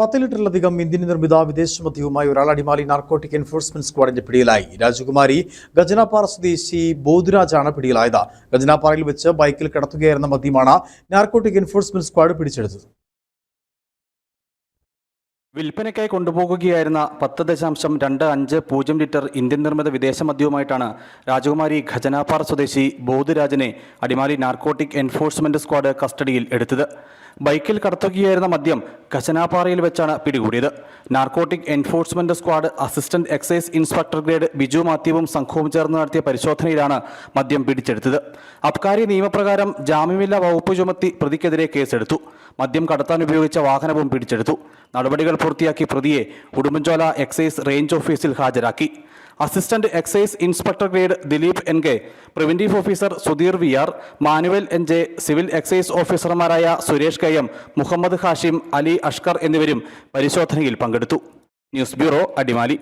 10 ലിറ്ററിലധികം Indian നിർമ്മിത വിദേശ മദ്യവുമായി ഒരാൾ അടിമാലി നാർക്കോട്ടിക് എൻഫോഴ്സ്മെന്റ് സ്ക്വാഡിന്റെ പിടിയിലായി. രാജകുമാരി ഗജനാപ്പാറ സ്വദേശി ബോധുരാജാണ് പിടിയിലായത്. ഗജനാപ്പാറയിൽ വെച്ച് ബൈക്കിൽ കടത്തുകയായിരുന്ന മദ്യമാണ് നാർക്കോട്ടിക് എൻഫോഴ്സ്മെന്റ് സ്ക്വാഡ് പിടിച്ചെടുത്തത്. വിൽപ്പനയ്ക്കായി കൊണ്ടുപോകുകയായിരുന്ന 10.25 ലിറ്റർ ഇന്ത്യൻ നിർമ്മിത വിദേശ മദ്യവുമായിട്ടാണ് രാജകുമാരി ഖജനാപ്പാറ സ്വദേശി ബോധുരാജിനെ അടിമാലി നാർക്കോട്ടിക് എൻഫോഴ്സ്മെന്റ് സ്ക്വാഡ് കസ്റ്റഡിയിൽ എടുത്തത്. ബൈക്കിൽ കടത്തുകയായിരുന്ന മദ്യം ഖജനാപ്പാറയിൽ വെച്ചാണ് പിടികൂടിയത്. Narcotic enforcement squad assistant excise inspector grade Biju മാത്യുവും സംഘവും ചേർന്ന് നടത്തിയ പരിശോധനയിലാണ് മദ്യം പിടിച്ചെടുത്തത്. അബ്കാരി നിയമപ്രകാരം ജാമ്യമില്ലാ വകുപ്പ് ചുമത്തി പ്രതിക്കെതിരെ കേസെടുത്തു. മദ്യം കടത്താൻ ഉപയോഗിച്ച വാഹനവും പിടിച്ചെടുത്തു. നടപടികൾ പൂർത്തിയാക്കി പ്രതിയെ ഉടുമ്പൻചോല എക്സൈസ് റേഞ്ച് ഓഫീസിൽ ഹാജരാക്കി. Assistant excise inspector grade Dileep N K, preventive officer Sudheer V R, Manuel N J, civil excise ഓഫീസർമാരായ സുരേഷ് കെ എം, മുഹമ്മദ് ഹാഷിം, അലി അഷ്കർ എന്നിവരും പരിശോധനയിൽ പങ്കെടുത്തു. News bureau, Adimali.